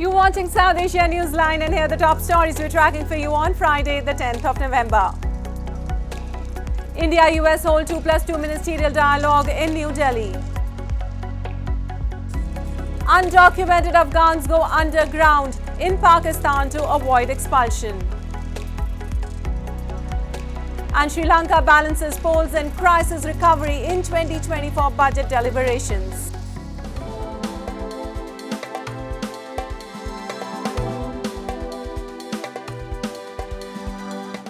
You're watching South Asia Newsline, and here are the top stories we're tracking for you on Friday, the 10th of November. India-U.S. hold 2+2 Ministerial Dialogue in New Delhi. Undocumented Afghans go underground in Pakistan to avoid expulsion. And Sri Lanka balances polls and crisis recovery in 2024 budget deliberations.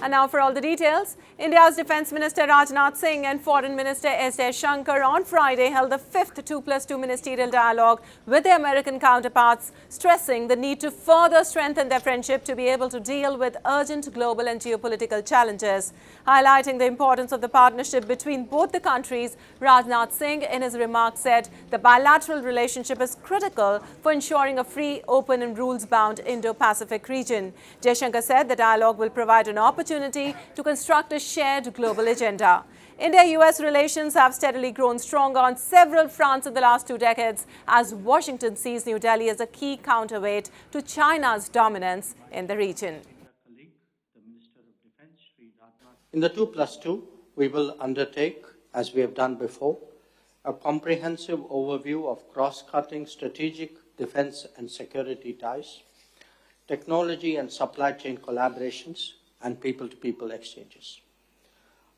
And now for all the details. India's Defence Minister Rajnath Singh and Foreign Minister Jaishankar on Friday held the 5th 2+2 Ministerial Dialogue with their American counterparts, stressing the need to further strengthen their friendship to be able to deal with urgent global and geopolitical challenges. Highlighting the importance of the partnership between both the countries, Rajnath Singh in his remarks said the bilateral relationship is critical for ensuring a free, open and rules-bound Indo-Pacific region. Jaishankar said the dialogue will provide an opportunity to construct a shared global agenda. India-U.S. relations have steadily grown stronger on several fronts in the last 2 decades as Washington sees New Delhi as a key counterweight to China's dominance in the region. In the 2+2, we will undertake, as we have done before, a comprehensive overview of cross-cutting strategic defense and security ties, technology and supply chain collaborations, and people-to-people exchanges.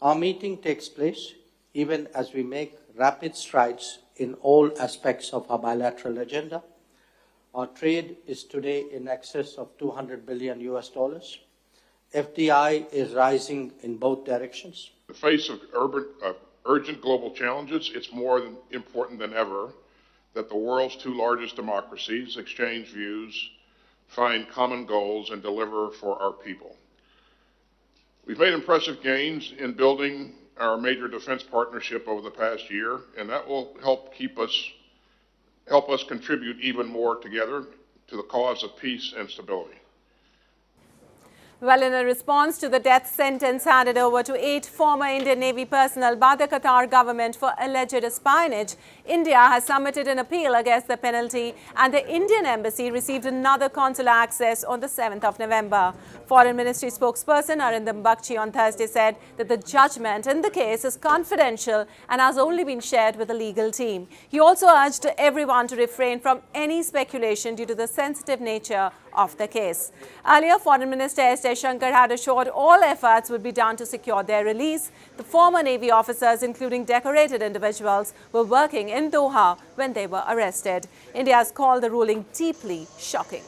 Our meeting takes place even as we make rapid strides in all aspects of our bilateral agenda. Our trade is today in excess of $200 billion. FDI is rising in both directions. In the face of urgent global challenges, it's more important than ever that the world's 2 largest democracies exchange views, find common goals, and deliver for our people. We've made impressive gains in building our major defense partnership over the past year, and that will help us contribute even more together to the cause of peace and stability. Well, in a response to the death sentence handed over to 8 former Indian Navy personnel by the Qatar government for alleged espionage, India has submitted an appeal against the penalty, and the Indian embassy received another consular access on the 7th of November. Foreign Ministry spokesperson Arindam Bagchi on Thursday said that the judgment in the case is confidential and has only been shared with the legal team. He also urged everyone to refrain from any speculation due to the sensitive nature of the case. Earlier, Foreign Minister Jaishankar had assured all efforts would be done to secure their release. The former Navy officers, including decorated individuals, were working in Doha when they were arrested. India has called the ruling deeply shocking.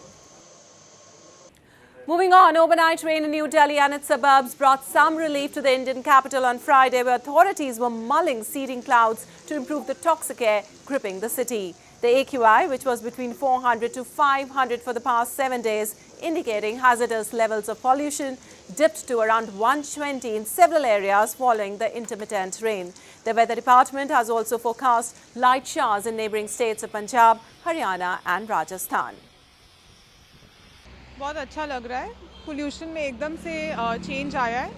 Moving on, overnight rain in New Delhi and its suburbs brought some relief to the Indian capital on Friday, where authorities were mulling seeding clouds to improve the toxic air gripping the city. The AQI, which was between 400 to 500 for the past 7 days, indicating hazardous levels of pollution, dipped to around 120 in several areas following the intermittent rain. The Weather Department has also forecast light showers in neighbouring states of Punjab, Haryana and Rajasthan. बहुत अच्छा लग रहा है, pollution में एकदम से change आया है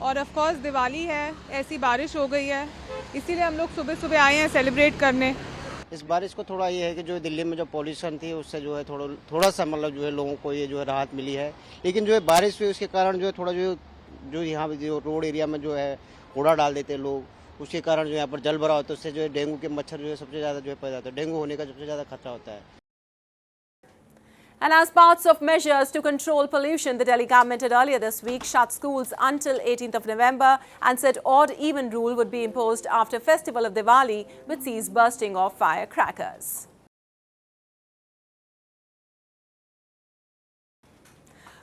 और ऑफ कोर्स दिवाली है, ऐसी बारिश हो गई है, इसीलिए हम लोग सुबह आए हैं सेलिब्रेट करने। इस बारिश को थोड़ा ये है कि जो दिल्ली में जो पॉल्यूशन थी उससे जो है थोड़ा सा मतलब जो है लोगों को ये जो है राहत मिली है, लेकिन जो है बारिश हुई उसके कारण जो है थोड़ा जो यहाँ जो रोड एरिया में जो है कूड़ा डाल देते हैं लोग, उसके कारण जो यहाँ पर जल भरा होता है, उससे जो है डेंगू के मच्छर जो है सबसे ज़्यादा जो है पैदा होता है, डेंगू होने का सबसे ज़्यादा खतरा होता है। And as parts of measures to control pollution, the Delhi government had earlier this week shut schools until 18th of November and said odd-even rule would be imposed after festival of Diwali, which sees bursting of firecrackers.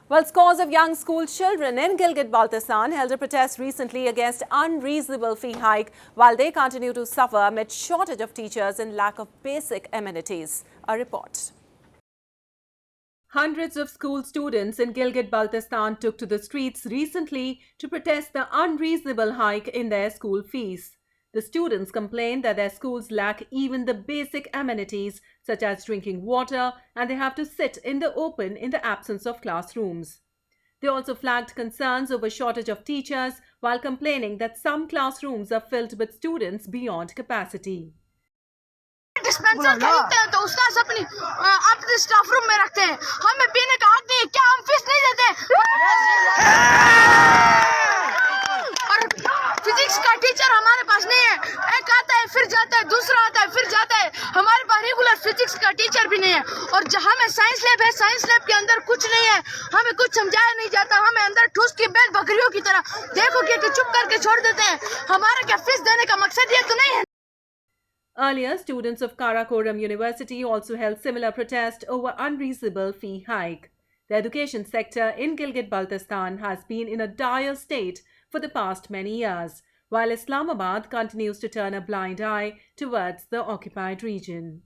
Well, scores of young school children in Gilgit-Baltistan held a protest recently against unreasonable fee hike while they continue to suffer amid shortage of teachers and lack of basic amenities. A report. Hundreds of school students in Gilgit-Baltistan took to the streets recently to protest the unreasonable hike in their school fees. The students complained that their schools lack even the basic amenities such as drinking water, and they have to sit in the open in the absence of classrooms. They also flagged concerns over shortage of teachers while complaining that some classrooms are filled with students beyond capacity. Dispenser खरीदते हैं तो उसका अपने staff room में रखते हैं। हमें पीने का हक नहीं है, क्या हम फीस नहीं देते? और फिजिक्स का टीचर हमारे पास नहीं है, एक आता है फिर जाता है, दूसरा आता है फिर जाता है। हमारे पास रेगुलर फिजिक्स का टीचर भी नहीं है। और जहाँ में साइंस लैब है, साइंस लैब के अंदर कुछ नहीं है, हमें कुछ समझाया नहीं जाता। हमें अंदर ठूस के बैल बकरियों की तरह देखो कि चुप करके छोड़ देते हैं। हमारा क्या फीस देने का मकसद ये तो नहीं है। Earlier, students of Karakoram University also held similar protest over unreasonable fee hike. The education sector in Gilgit-Baltistan has been in a dire state for the past many years, while Islamabad continues to turn a blind eye towards the occupied region.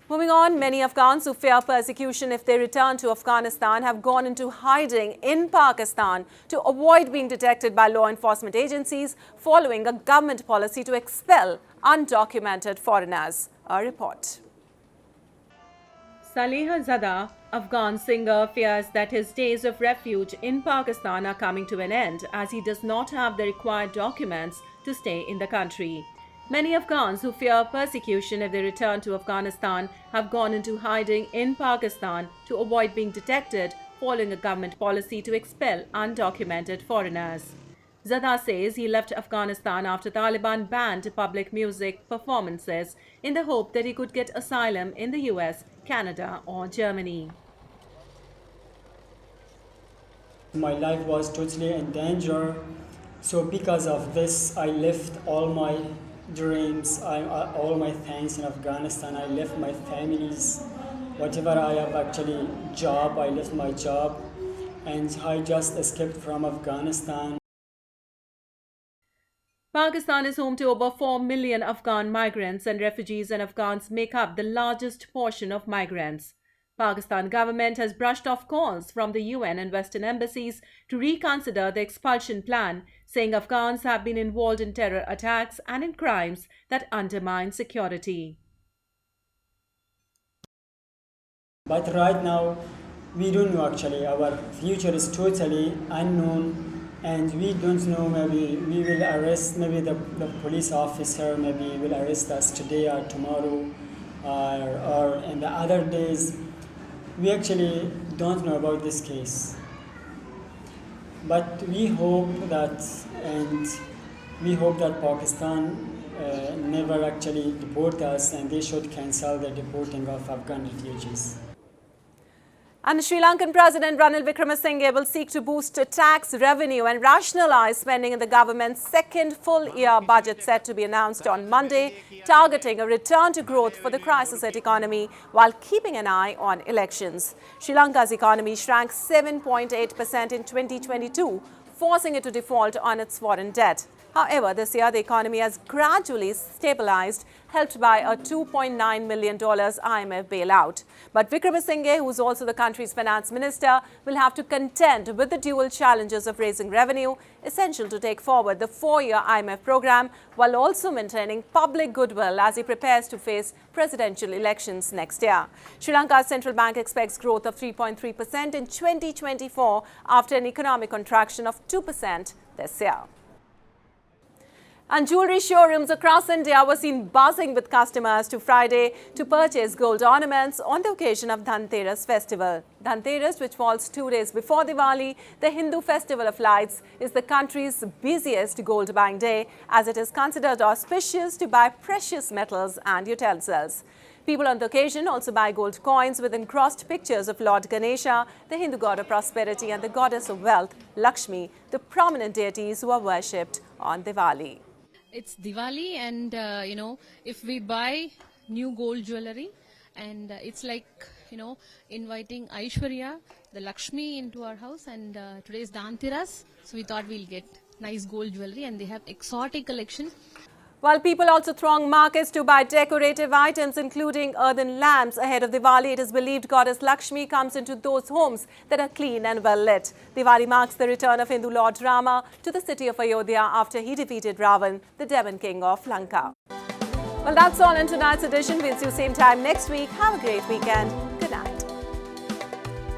Moving on, many Afghans who fear persecution if they return to Afghanistan have gone into hiding in Pakistan to avoid being detected by law enforcement agencies following a government policy to expel undocumented foreigners. A report. Saleh Zada, Afghan singer, fears that his days of refuge in Pakistan are coming to an end as he does not have the required documents to stay in the country. Many Afghans who fear persecution if they return to Afghanistan have gone into hiding in Pakistan to avoid being detected following a government policy to expel undocumented foreigners. Zada says he left Afghanistan after Taliban banned public music performances in the hope that he could get asylum in the US, Canada or Germany. My life was totally in danger, so because of this I left all my dreams, all my things in Afghanistan. I left my families, whatever I have actually job, I left my job and I just escaped from Afghanistan. Pakistan is home to over 4 million Afghan migrants, and refugees and Afghans make up the largest portion of migrants. Pakistan government has brushed off calls from the UN and Western embassies to reconsider the expulsion plan, saying Afghans have been involved in terror attacks and in crimes that undermine security. But right now, we don't know actually. Our future is totally unknown and we don't know, maybe we will arrest, maybe the police officer maybe will arrest us today or tomorrow or in the other days. We actually don't know about this case, but we hope that Pakistan never actually deport us, and they should cancel the deporting of Afghan refugees. And Sri Lankan President Ranil Wickremesinghe will seek to boost tax revenue and rationalise spending in the government's second full-year budget set to be announced on Monday, targeting a return to growth for the crisis-hit economy while keeping an eye on elections. Sri Lanka's economy shrank 7.8% in 2022, forcing it to default on its foreign debt. However, this year the economy has gradually stabilised, helped by a $2.9 million IMF bailout. But Wickremesinghe, who is also the country's finance minister, will have to contend with the dual challenges of raising revenue, essential to take forward the 4-year IMF program, while also maintaining public goodwill as he prepares to face presidential elections next year. Sri Lanka's central bank expects growth of 3.3% in 2024 after an economic contraction of 2% this year. And jewellery showrooms across India were seen buzzing with customers to Friday to purchase gold ornaments on the occasion of Dhanteras festival. Dhanteras, which falls 2 days before Diwali, the Hindu festival of lights, is the country's busiest gold buying day, as it is considered auspicious to buy precious metals and utensils. People on the occasion also buy gold coins with encrusted pictures of Lord Ganesha, the Hindu god of prosperity, and the goddess of wealth, Lakshmi, the prominent deities who are worshipped on Diwali. It's Diwali, and if we buy new gold jewelry, and it's like inviting Aishwarya, the Lakshmi, into our house. And today is Dhanteras, so we thought we'll get nice gold jewelry, and they have exotic collection. While people also throng markets to buy decorative items, including earthen lamps ahead of Diwali, it is believed goddess Lakshmi comes into those homes that are clean and well lit. Diwali marks the return of Hindu Lord Rama to the city of Ayodhya after he defeated Ravan, the demon king of Lanka. Well, that's all in tonight's edition. We'll see you same time next week. Have a great weekend.